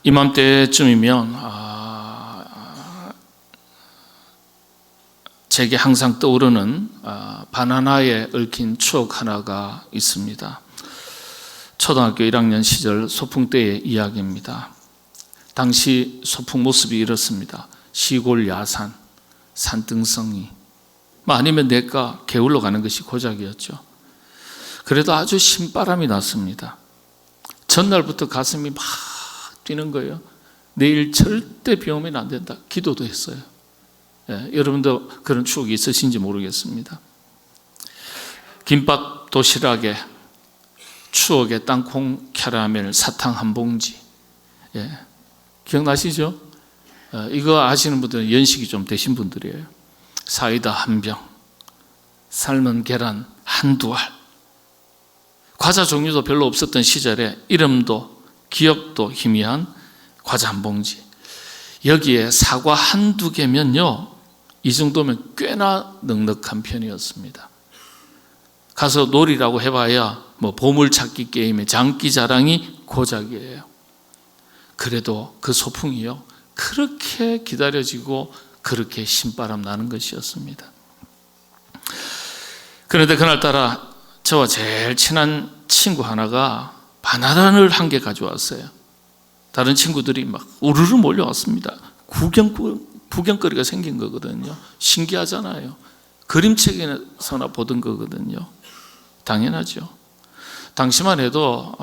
이맘때쯤이면 제게 항상 떠오르는 바나나에 얽힌 추억 하나가 있습니다. 초등학교 1학년 시절 소풍 때의 이야기입니다. 당시 소풍 모습이 이렇습니다. 시골 야산, 산등성이, 아니면 내과 게을러 가는 것이 고작이었죠. 그래도 아주 신바람이 났습니다. 전날부터 가슴이 막 뛰는 거예요. 내일 절대 비 오면 안 된다. 기도도 했어요. 여러분도 그런 추억이 있으신지 모르겠습니다. 김밥 도시락에 추억의 땅콩 캐러멜 사탕 한 봉지. 기억나시죠? 이거 아시는 분들은 연식이 좀 되신 분들이에요. 사이다 한 병, 삶은 계란 한두 알. 과자 종류도 별로 없었던 시절에 이름도 기억도 희미한 과자 한 봉지. 여기에 사과 한두 개면요, 이 정도면 꽤나 넉넉한 편이었습니다. 가서 놀이라고 해봐야 보물찾기 게임의 장기자랑이 고작이에요. 그래도 그 소풍이요, 그렇게 기다려지고 그렇게 신바람 나는 것이었습니다. 그런데 그날따라 저와 제일 친한 친구 하나가 바나나를 한 개 가져왔어요. 다른 친구들이 막 우르르 몰려왔습니다. 구경거리가 생긴 거거든요. 신기하잖아요. 그림책에서나 보던 거거든요. 당연하죠. 당시만 해도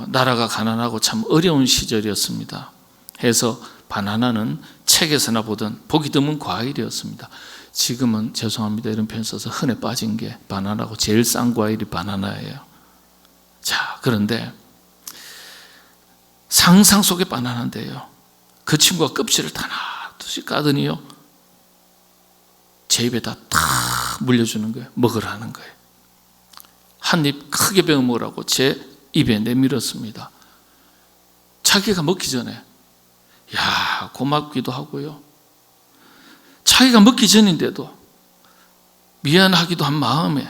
나라가 가난하고 참 어려운 시절이었습니다. 해서 바나나는 책에서나 보던 보기 드문 과일이었습니다. 지금은 죄송합니다, 이런 표현 써서 흔해 빠진 게 바나나고 제일 싼 과일이 바나나예요. 자, 그런데 상상 속의 바나나인데요, 그 친구가 껍질을 하나둘씩 까더니요, 제 입에다 탁 물려주는 거예요. 먹으라는 거예요. 한 입 크게 베어 먹으라고 제 입에 내밀었습니다. 자기가 먹기 전에 고맙기도 하고요, 자기가 먹기 전인데도 미안하기도 한 마음에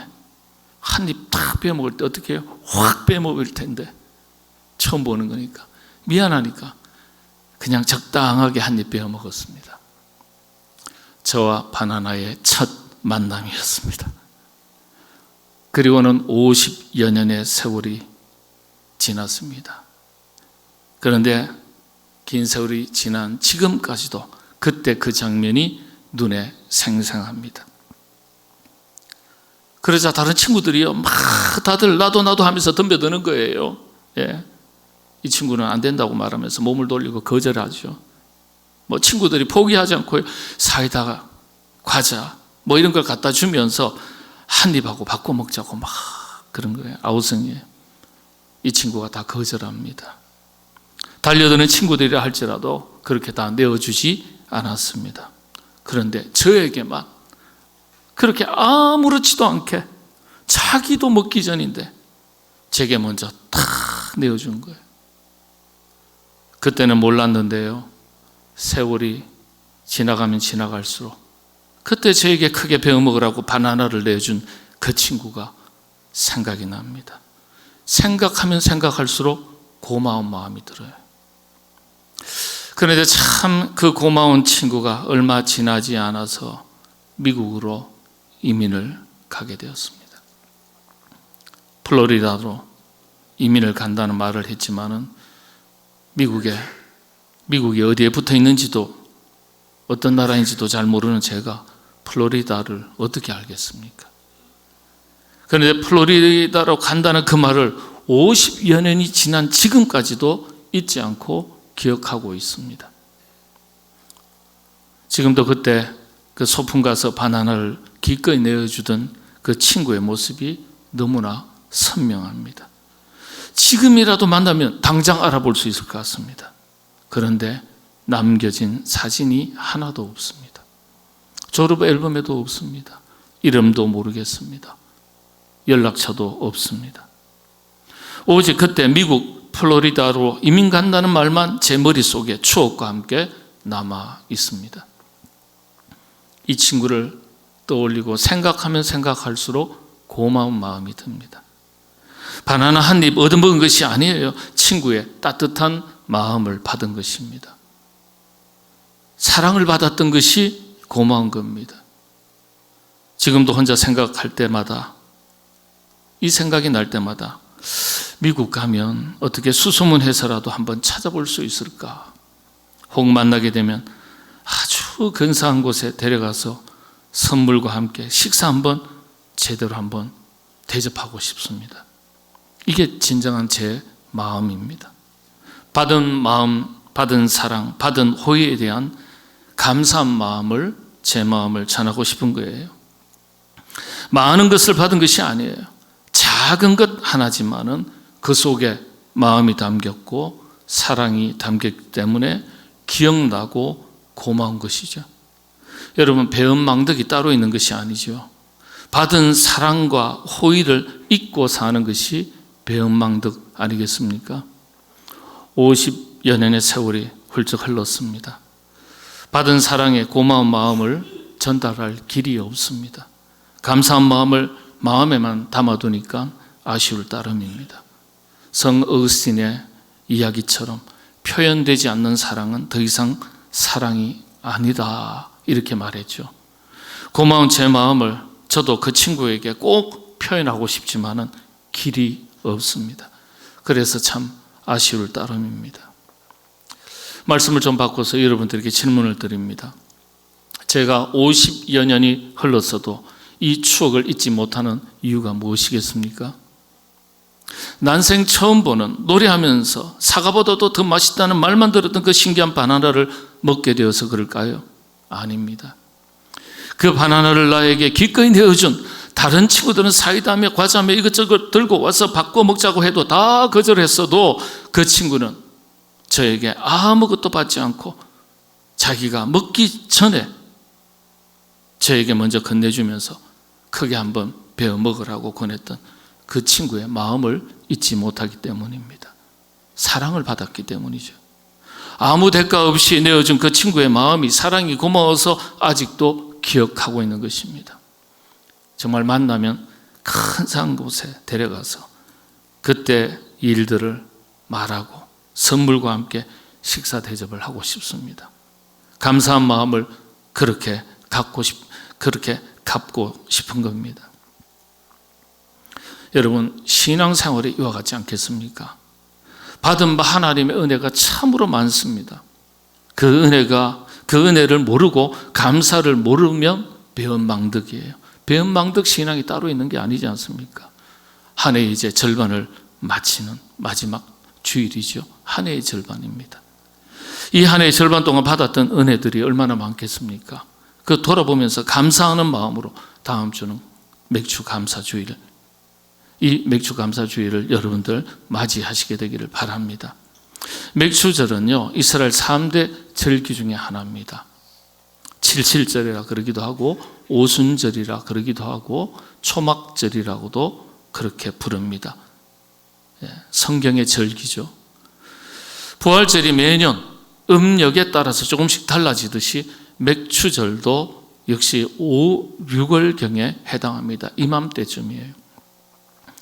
한 입 탁 베어 먹을 때 어떻게 해요? 확 베어 먹을 텐데 처음 보는 거니까 미안하니까 그냥 적당하게 한 입 베어 먹었습니다. 저와 바나나의 첫 만남이었습니다. 그리고는 50여 년의 세월이 지났습니다. 그런데 긴 세월이 지난 지금까지도 그때 그 장면이 눈에 생생합니다. 그러자 다른 친구들이요, 막 다들 나도 하면서 덤벼드는 거예요. 이 친구는 안 된다고 말하면서 몸을 돌리고 거절하죠. 친구들이 포기하지 않고 사이다, 과자 이런 걸 갖다 주면서 한 입하고 바꿔 먹자고 막 그런 거예요. 아우성이에요. 이 친구가 다 거절합니다. 달려드는 친구들이라 할지라도 그렇게 다 내어주지 않았습니다. 그런데 저에게만 그렇게 아무렇지도 않게 자기도 먹기 전인데 제게 먼저 탁 내어준 거예요. 그때는 몰랐는데요, 세월이 지나가면 지나갈수록 그때 저에게 크게 베어 먹으라고 바나나를 내준 그 친구가 생각이 납니다. 생각하면 생각할수록 고마운 마음이 들어요. 그런데 참 그 고마운 친구가 얼마 지나지 않아서 미국으로 이민을 가게 되었습니다. 플로리다로 이민을 간다는 말을 했지만은 미국이 어디에 붙어 있는지도 어떤 나라인지도 잘 모르는 제가 플로리다를 어떻게 알겠습니까? 그런데 플로리다로 간다는 그 말을 50여 년이 지난 지금까지도 잊지 않고 기억하고 있습니다. 지금도 그때 그 소풍 가서 바나나를 기꺼이 내어주던 그 친구의 모습이 너무나 선명합니다. 지금이라도 만나면 당장 알아볼 수 있을 것 같습니다. 그런데 남겨진 사진이 하나도 없습니다. 졸업 앨범에도 없습니다. 이름도 모르겠습니다. 연락처도 없습니다. 오직 그때 미국 플로리다로 이민 간다는 말만 제 머릿속에 추억과 함께 남아 있습니다. 이 친구를 떠올리고 생각하면 생각할수록 고마운 마음이 듭니다. 바나나 한 입 얻어먹은 것이 아니에요. 친구의 따뜻한 마음을 받은 것입니다. 사랑을 받았던 것이 고마운 겁니다. 지금도 혼자 생각할 때마다, 이 생각이 날 때마다 미국 가면 어떻게 수소문해서라도 한번 찾아볼 수 있을까? 혹 만나게 되면 아주 근사한 곳에 데려가서 선물과 함께 식사 한번 제대로 한번 대접하고 싶습니다. 이게 진정한 제 마음입니다. 받은 마음, 받은 사랑, 받은 호의에 대한 감사한 마음을, 제 마음을 전하고 싶은 거예요. 많은 것을 받은 것이 아니에요. 작은 것 하나지만은 그 속에 마음이 담겼고 사랑이 담겼기 때문에 기억나고 고마운 것이죠. 여러분, 배은망덕이 따로 있는 것이 아니죠. 받은 사랑과 호의를 잊고 사는 것이 배은망덕 아니겠습니까? 50여 년의 세월이 훌쩍 흘렀습니다. 받은 사랑의 고마운 마음을 전달할 길이 없습니다. 감사한 마음을 마음에만 담아두니까 아쉬울 따름입니다. 성 어거스틴의 이야기처럼 표현되지 않는 사랑은 더 이상 사랑이 아니다, 이렇게 말했죠. 고마운 제 마음을 저도 그 친구에게 꼭 표현하고 싶지만은 길이 없습니다. 그래서 참 아쉬울 따름입니다. 말씀을 좀 바꿔서 여러분들에게 질문을 드립니다. 제가 50여 년이 흘렀어도 이 추억을 잊지 못하는 이유가 무엇이겠습니까? 난생 처음 보는, 노래하면서 사과보다도 더 맛있다는 말만 들었던 그 신기한 바나나를 먹게 되어서 그럴까요? 아닙니다. 그 바나나를 나에게 기꺼이 내어준 다른 친구들은 사이다며 과자며 이것저것 들고 와서 바꿔 먹자고 해도 다 거절했어도 그 친구는 저에게 아무것도 받지 않고 자기가 먹기 전에 저에게 먼저 건네주면서 크게 한번 베어 먹으라고 권했던 그 친구의 마음을 잊지 못하기 때문입니다. 사랑을 받았기 때문이죠. 아무 대가 없이 내어준 그 친구의 마음이, 사랑이 고마워서 아직도 기억하고 있는 것입니다. 정말 만나면 큰 곳에 데려가서 그때 일들을 말하고 선물과 함께 식사 대접을 하고 싶습니다. 감사한 마음을 그렇게 갚고 싶은 겁니다. 여러분, 신앙생활이 이와 같지 않겠습니까? 받은 하나님의 은혜가 참으로 많습니다. 그 은혜를 모르고 감사를 모르면 배은망덕이에요. 배은망덕 신앙이 따로 있는 게 아니지 않습니까? 한 해 이제 절반을 마치는 마지막 주일이죠. 한 해의 절반입니다. 이 한 해의 절반 동안 받았던 은혜들이 얼마나 많겠습니까? 그 돌아보면서 감사하는 마음으로 다음 주는 맥주 감사주일, 이 맥주 감사주일을 여러분들 맞이하시게 되기를 바랍니다. 맥주절은요, 이스라엘 3대 절기 중에 하나입니다. 칠칠절이라 그러기도 하고 오순절이라 그러기도 하고 초막절이라고도 그렇게 부릅니다. 성경의 절기죠. 부활절이 매년 음력에 따라서 조금씩 달라지듯이 맥주절도 역시 5, 6월경에 해당합니다. 이맘때쯤이에요.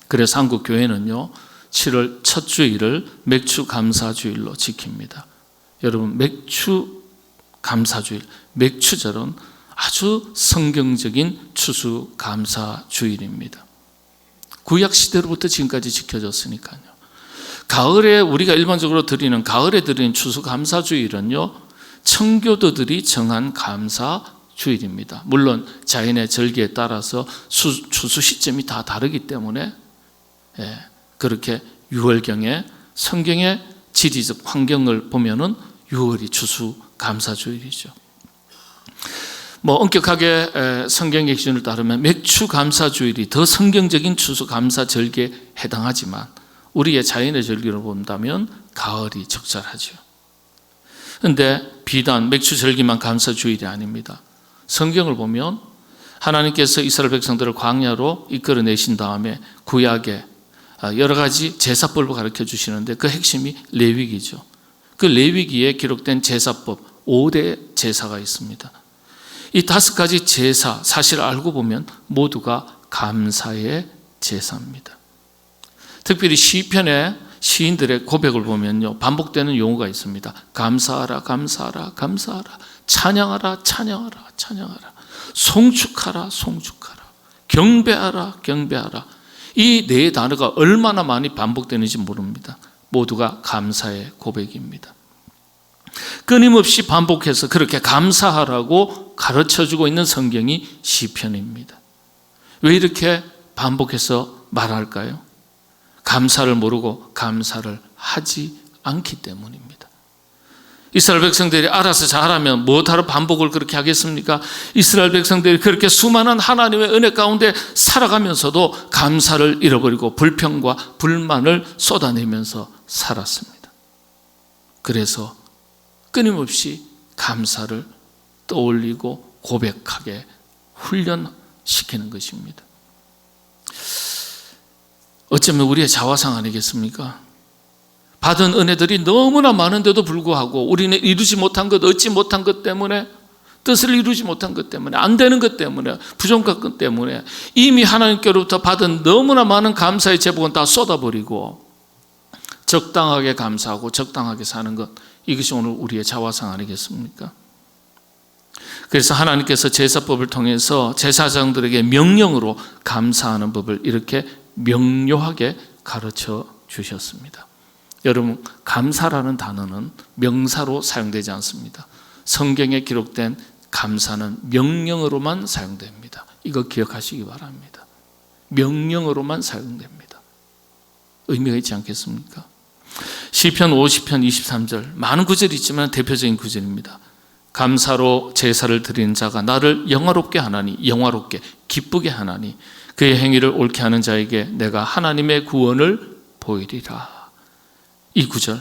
그래서 한국 교회는요, 7월 첫 주일을 맥주 감사주일로 지킵니다. 여러분, 맥주 감사주일, 맥주절은 아주 성경적인 추수 감사주일입니다. 구약 시대로부터 지금까지 지켜졌으니까요. 가을에 우리가 일반적으로 드리는, 가을에 드리는 추수 감사주일은요, 청교도들이 정한 감사주일입니다. 물론 자연의 절기에 따라서 추수 시점이 다 다르기 때문에 그렇게 6월경에 성경의 지리적 환경을 보면은 6월이 추수 감사주일이죠. 엄격하게 성경의 기준을 따르면 맥주 감사주일이 더 성경적인 추수 감사 절기에 해당하지만 우리의 자연의 절기로 본다면 가을이 적절하죠. 그런데 비단 맥주 절기만 감사주일이 아닙니다. 성경을 보면 하나님께서 이스라엘 백성들을 광야로 이끌어내신 다음에 구약에 여러 가지 제사법을 가르쳐 주시는데 그 핵심이 레위기죠. 그 레위기에 기록된 제사법 5대 제사가 있습니다. 이 5가지 제사, 사실 알고 보면 모두가 감사의 제사입니다. 특별히 시편의 시인들의 고백을 보면요, 반복되는 용어가 있습니다. 감사하라, 감사하라, 감사하라. 찬양하라, 찬양하라, 찬양하라. 송축하라, 송축하라. 경배하라, 경배하라. 이 네 단어가 얼마나 많이 반복되는지 모릅니다. 모두가 감사의 고백입니다. 끊임없이 반복해서 그렇게 감사하라고 가르쳐주고 있는 성경이 시편입니다. 왜 이렇게 반복해서 말할까요? 감사를 모르고 감사를 하지 않기 때문입니다. 이스라엘 백성들이 알아서 잘하면 뭐하러 반복을 그렇게 하겠습니까? 이스라엘 백성들이 그렇게 수많은 하나님의 은혜 가운데 살아가면서도 감사를 잃어버리고 불평과 불만을 쏟아내면서 살았습니다. 그래서 끊임없이 감사를 떠올리고 고백하게 훈련시키는 것입니다. 어쩌면 우리의 자화상 아니겠습니까? 받은 은혜들이 너무나 많은데도 불구하고 우리는 이루지 못한 것, 얻지 못한 것 때문에, 뜻을 이루지 못한 것 때문에, 안 되는 것 때문에, 부족한 것 때문에 이미 하나님께로부터 받은 너무나 많은 감사의 제복은 다 쏟아버리고 적당하게 감사하고 적당하게 사는 것, 이것이 오늘 우리의 자화상 아니겠습니까? 그래서 하나님께서 제사법을 통해서 제사장들에게 명령으로 감사하는 법을 이렇게 명료하게 가르쳐 주셨습니다. 여러분, 감사라는 단어는 명사로 사용되지 않습니다. 성경에 기록된 감사는 명령어로만 사용됩니다. 이거 기억하시기 바랍니다. 명령어로만 사용됩니다. 의미가 있지 않겠습니까? 시편 50편 23절, 많은 구절이 있지만 대표적인 구절입니다. 감사로 제사를 드리는 자가 나를 영화롭게 하나니, 영화롭게 기쁘게 하나니 그의 행위를 옳게 하는 자에게 내가 하나님의 구원을 보이리라. 이 구절,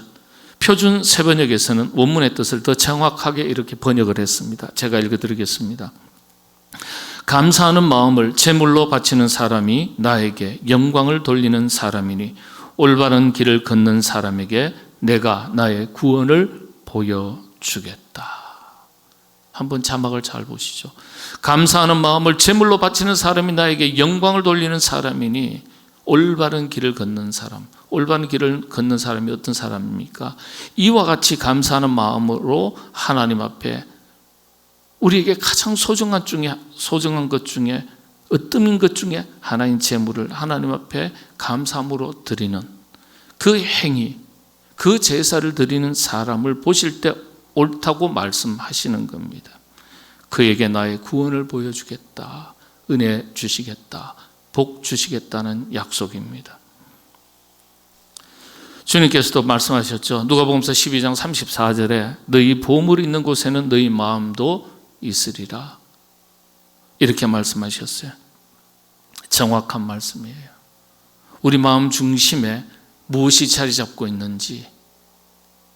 표준 세번역에서는 원문의 뜻을 더 정확하게 이렇게 번역을 했습니다. 제가 읽어드리겠습니다. 감사하는 마음을 제물로 바치는 사람이 나에게 영광을 돌리는 사람이니 올바른 길을 걷는 사람에게 내가 나의 구원을 보여주겠다. 한번 자막을 잘 보시죠. 감사하는 마음을 제물로 바치는 사람이 나에게 영광을 돌리는 사람이니 올바른 길을 걷는 사람. 올바른 길을 걷는 사람이 어떤 사람입니까? 이와 같이 감사하는 마음으로 하나님 앞에 우리에게 가장 소중한 것 중에 어떤 것 중에 하나님 제물을 하나님 앞에 감사함으로 드리는 그 행위, 그 제사를 드리는 사람을 보실 때 옳다고 말씀하시는 겁니다. 그에게 나의 구원을 보여주겠다, 은혜 주시겠다, 복 주시겠다는 약속입니다. 주님께서도 말씀하셨죠. 누가복음서 12장 34절에 너희 보물이 있는 곳에는 너희 마음도 있으리라, 이렇게 말씀하셨어요. 정확한 말씀이에요. 우리 마음 중심에 무엇이 자리 잡고 있는지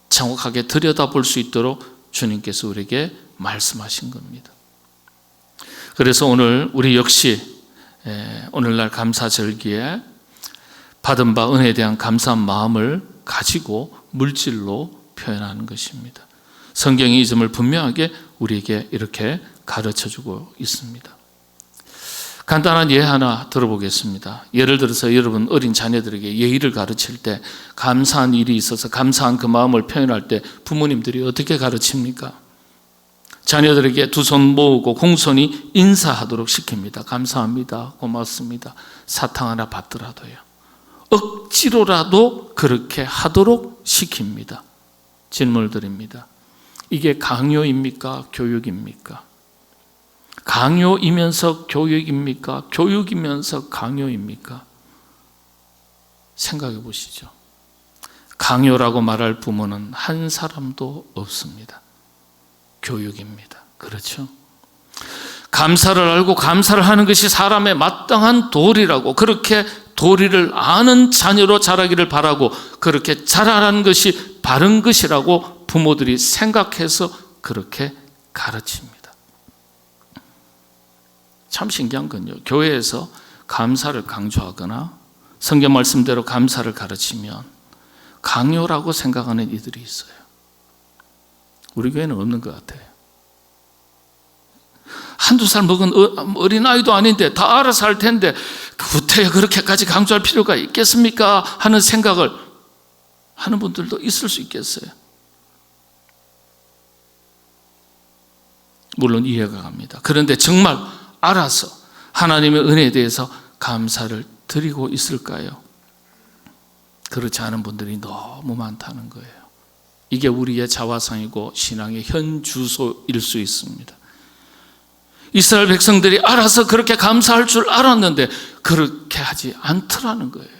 정확하게 들여다볼 수 있도록 주님께서 우리에게 말씀하신 겁니다. 그래서 오늘 우리 역시 오늘날 감사절기에 받은 바 은혜에 대한 감사한 마음을 가지고 물질로 표현하는 것입니다. 성경이 이 점을 분명하게 우리에게 이렇게 가르쳐주고 있습니다. 간단한 예 하나 들어보겠습니다. 예를 들어서 여러분 어린 자녀들에게 예의를 가르칠 때, 감사한 일이 있어서 감사한 그 마음을 표현할 때 부모님들이 어떻게 가르칩니까? 자녀들에게 두 손 모으고 공손히 인사하도록 시킵니다. 감사합니다, 고맙습니다, 사탕 하나 받더라도요. 억지로라도 그렇게 하도록 시킵니다. 질문을 드립니다. 이게 강요입니까? 교육입니까? 강요이면서 교육입니까? 교육이면서 강요입니까? 생각해 보시죠. 강요라고 말할 부모는 한 사람도 없습니다. 교육입니다. 그렇죠? 감사를 알고 감사를 하는 것이 사람의 마땅한 도리라고, 그렇게 도리를 아는 자녀로 자라기를 바라고, 그렇게 자라라는 것이 바른 것이라고 부모들이 생각해서 그렇게 가르칩니다. 참 신기한 건요, 교회에서 감사를 강조하거나 성경 말씀대로 감사를 가르치면 강요라고 생각하는 이들이 있어요. 우리 교회는 없는 것 같아요. 한두 살 먹은 어린아이도 아닌데 다 알아서 할 텐데 구태여 그렇게까지 강조할 필요가 있겠습니까? 하는 생각을 하는 분들도 있을 수 있겠어요. 물론 이해가 갑니다. 그런데 정말 알아서 하나님의 은혜에 대해서 감사를 드리고 있을까요? 그렇지 않은 분들이 너무 많다는 거예요. 이게 우리의 자화상이고 신앙의 현주소일 수 있습니다. 이스라엘 백성들이 알아서 그렇게 감사할 줄 알았는데 그렇게 하지 않더라는 거예요.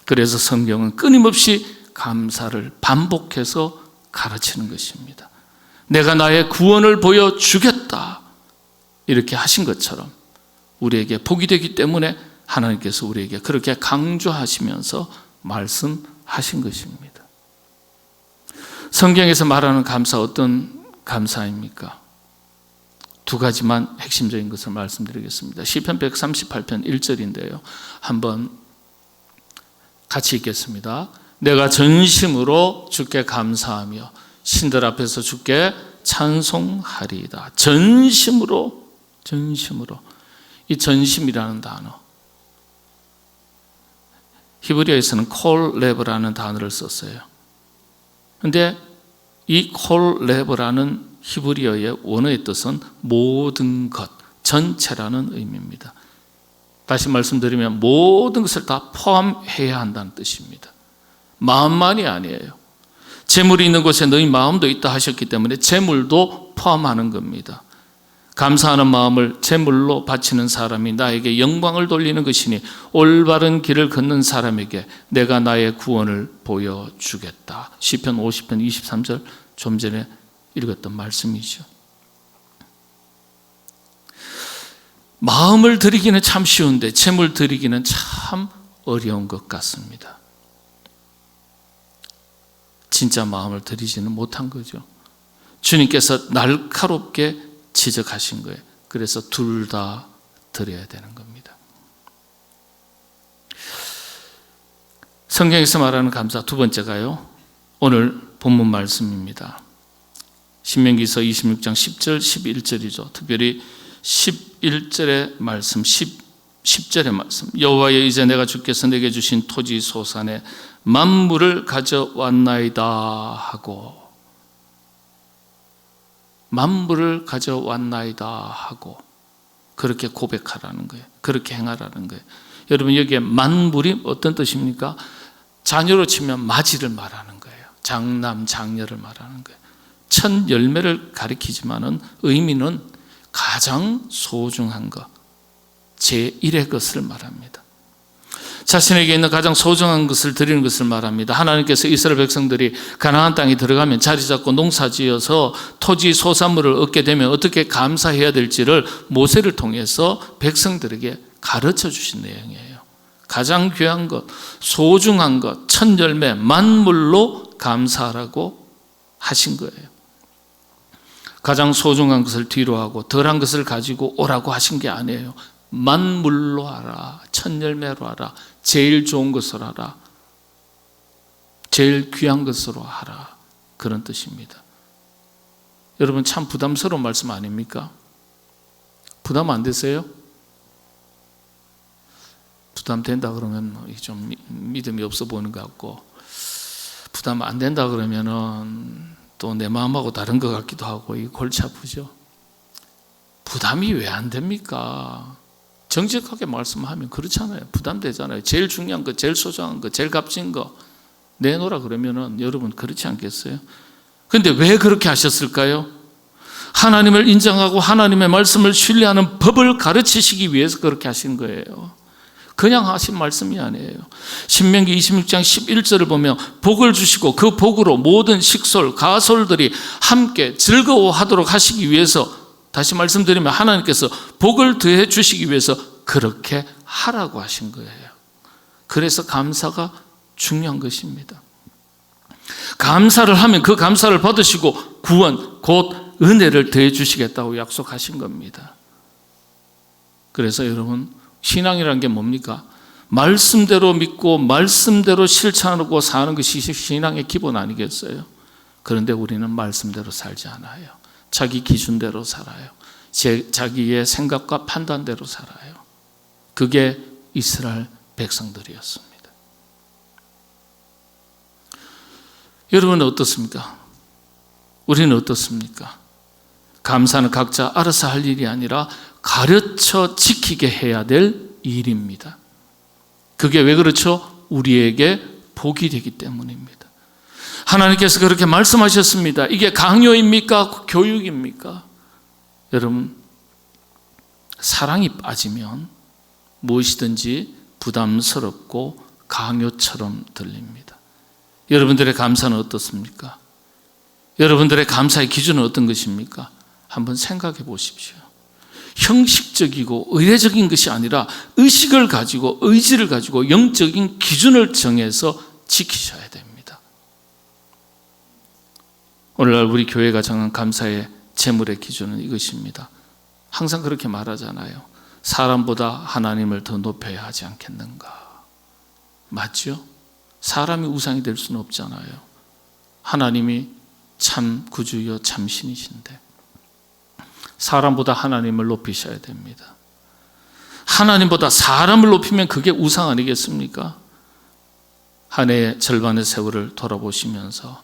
그래서 성경은 끊임없이 감사를 반복해서 가르치는 것입니다. 내가 나의 구원을 보여주겠다 이렇게 하신 것처럼 우리에게 복이 되기 때문에 하나님께서 우리에게 그렇게 강조하시면서 말씀하신 것입니다. 성경에서 말하는 감사 어떤 감사입니까? 두 가지만 핵심적인 것을 말씀드리겠습니다. 시편 138편 1절인데요. 한번 같이 읽겠습니다. 내가 전심으로 주께 감사하며 신들 앞에서 주께 찬송하리이다. 전심으로. 이 전심이라는 단어, 히브리어에서는 콜레브라는 단어를 썼어요. 그런데 이 콜레브라는 히브리어의 원어의 뜻은 모든 것, 전체라는 의미입니다. 다시 말씀드리면 모든 것을 다 포함해야 한다는 뜻입니다. 마음만이 아니에요. 재물이 있는 곳에 너희 마음도 있다 하셨기 때문에 재물도 포함하는 겁니다. 감사하는 마음을 재물로 바치는 사람이 나에게 영광을 돌리는 것이니 올바른 길을 걷는 사람에게 내가 나의 구원을 보여주겠다. 시편 50편 23절 좀 전에 읽었던 말씀이죠. 마음을 드리기는 참 쉬운데 재물 드리기는 참 어려운 것 같습니다. 진짜 마음을 드리지는 못한 거죠. 주님께서 날카롭게 지적하신 거예요. 그래서 둘 다 드려야 되는 겁니다. 성경에서 말하는 감사 두 번째가요, 오늘 본문 말씀입니다. 신명기서 26장 10절 11절이죠. 특별히 11절의 말씀, 10절의 말씀. 여호와여, 이제 내가 주께서 내게 주신 토지 소산에 만물을 가져왔나이다 하고, 만물을 가져왔나이다 하고 그렇게 고백하라는 거예요. 그렇게 행하라는 거예요. 여러분, 여기에 만물이 어떤 뜻입니까? 자녀로 치면 마지를 말하는 거예요. 장남, 장녀를 말하는 거예요. 첫 열매를 가리키지만은 의미는 가장 소중한 것, 제1의 것을 말합니다. 자신에게 있는 가장 소중한 것을 드리는 것을 말합니다. 하나님께서 이스라엘 백성들이 가나안 땅에 들어가면 자리 잡고 농사지어서 토지 소산물을 얻게 되면 어떻게 감사해야 될지를 모세를 통해서 백성들에게 가르쳐 주신 내용이에요. 가장 귀한 것, 소중한 것, 첫 열매, 만물로 감사하라고 하신 거예요. 가장 소중한 것을 뒤로 하고 덜한 것을 가지고 오라고 하신 게 아니에요. 만물로 하라, 첫 열매로 하라, 제일 좋은 것을 하라, 제일 귀한 것으로 하라, 그런 뜻입니다. 여러분, 참 부담스러운 말씀 아닙니까? 부담 안 되세요? 부담된다 그러면 좀 믿음이 없어 보이는 것 같고, 부담 안 된다 그러면은 또 내 마음하고 다른 것 같기도 하고, 이 골치 아프죠. 부담이 왜 안 됩니까? 정직하게 말씀하면 그렇잖아요. 부담되잖아요. 제일 중요한 거, 제일 소중한 거, 제일 값진 거 내놓으라 그러면은 여러분 그렇지 않겠어요? 그런데 왜 그렇게 하셨을까요? 하나님을 인정하고 하나님의 말씀을 신뢰하는 법을 가르치시기 위해서 그렇게 하신 거예요. 그냥 하신 말씀이 아니에요. 신명기 26장 11절을 보면 복을 주시고 그 복으로 모든 식솔, 가솔들이 함께 즐거워하도록 하시기 위해서, 다시 말씀드리면 하나님께서 복을 더해 주시기 위해서 그렇게 하라고 하신 거예요. 그래서 감사가 중요한 것입니다. 감사를 하면 그 감사를 받으시고 구원, 곧 은혜를 더해 주시겠다고 약속하신 겁니다. 그래서 여러분, 신앙이라는 게 뭡니까? 말씀대로 믿고 말씀대로 실천하고 사는 것이 신앙의 기본 아니겠어요? 그런데 우리는 말씀대로 살지 않아요. 자기 기준대로 살아요. 자기의 생각과 판단대로 살아요. 그게 이스라엘 백성들이었습니다. 여러분은 어떻습니까? 우리는 어떻습니까? 감사는 각자 알아서 할 일이 아니라 가르쳐 지키게 해야 될 일입니다. 그게 왜 그렇죠? 우리에게 복이 되기 때문입니다. 하나님께서 그렇게 말씀하셨습니다. 이게 강요입니까? 교육입니까? 여러분, 사랑이 빠지면 무엇이든지 부담스럽고 강요처럼 들립니다. 여러분들의 감사는 어떻습니까? 여러분들의 감사의 기준은 어떤 것입니까? 한번 생각해 보십시오. 형식적이고 의례적인 것이 아니라 의식을 가지고 의지를 가지고 영적인 기준을 정해서 지키셔야 됩니다. 오늘날 우리 교회가 정한 감사의 재물의 기준은 이것입니다. 항상 그렇게 말하잖아요. 사람보다 하나님을 더 높여야 하지 않겠는가? 맞죠? 사람이 우상이 될 수는 없잖아요. 하나님이 참 구주여 참 신이신데 사람보다 하나님을 높이셔야 됩니다. 하나님보다 사람을 높이면 그게 우상 아니겠습니까? 한 해의 절반의 세월을 돌아보시면서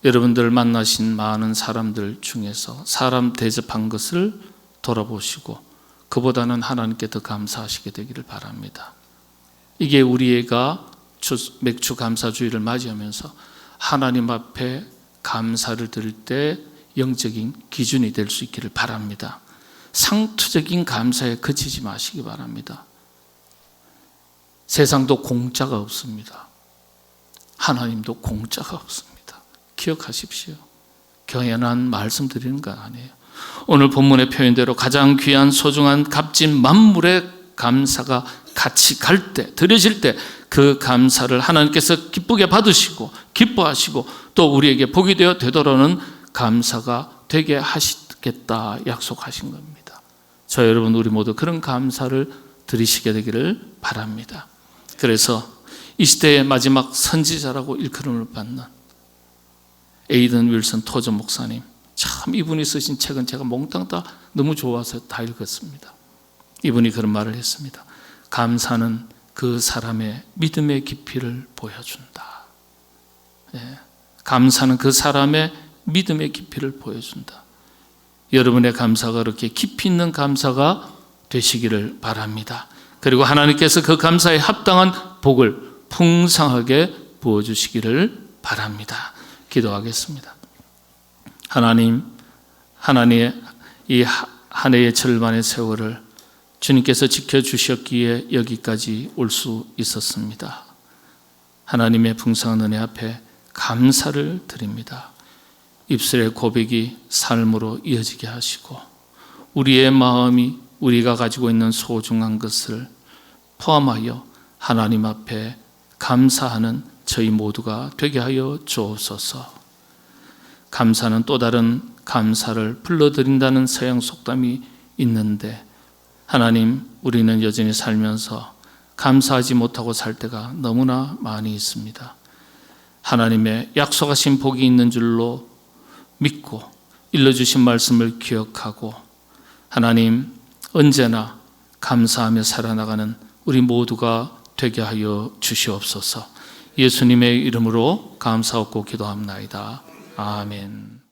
여러분들 만나신 많은 사람들 중에서 사람 대접한 것을 돌아보시고 그보다는 하나님께 더 감사하시게 되기를 바랍니다. 이게 우리가 맥주 감사주의를 맞이하면서 하나님 앞에 감사를 드릴 때 영적인 기준이 될 수 있기를 바랍니다. 상투적인 감사에 그치지 마시기 바랍니다. 세상도 공짜가 없습니다. 하나님도 공짜가 없습니다. 기억하십시오. 경연한 말씀 드리는 건 아니에요. 오늘 본문의 표현대로 가장 귀한 소중한 값진 만물의 감사가 같이 갈 때, 드려질 때 그 감사를 하나님께서 기쁘게 받으시고 기뻐하시고 또 우리에게 복이 되어 되돌아오는 감사가 되게 하시겠다 약속하신 겁니다. 저 여러분 우리 모두 그런 감사를 드리시게 되기를 바랍니다. 그래서 이 시대의 마지막 선지자라고 일컬음을 받는 에이든 윌슨 토저 목사님, 참 이분이 쓰신 책은 제가 몽땅 다 너무 좋아서 다 읽었습니다. 이분이 그런 말을 했습니다. 감사는 그 사람의 믿음의 깊이를 보여준다. 감사는 그 사람의 믿음의 깊이를 보여준다. 여러분의 감사가 그렇게 깊이 있는 감사가 되시기를 바랍니다. 그리고 하나님께서 그 감사에 합당한 복을 풍성하게 부어주시기를 바랍니다. 기도하겠습니다. 하나님의 이 한 해의 절반의 세월을 주님께서 지켜주셨기에 여기까지 올 수 있었습니다. 하나님의 풍성한 은혜 앞에 감사를 드립니다. 입술의 고백이 삶으로 이어지게 하시고 우리의 마음이 우리가 가지고 있는 소중한 것을 포함하여 하나님 앞에 감사하는 저희 모두가 되게 하여 주옵소서. 감사는 또 다른 감사를 불러드린다는 서양 속담이 있는데 하나님, 우리는 여전히 살면서 감사하지 못하고 살 때가 너무나 많이 있습니다. 하나님의 약속하신 복이 있는 줄로 믿고 일러주신 말씀을 기억하고 하나님 언제나 감사하며 살아나가는 우리 모두가 되게 하여 주시옵소서. 예수님의 이름으로 감사하고 기도합나이다. 아멘.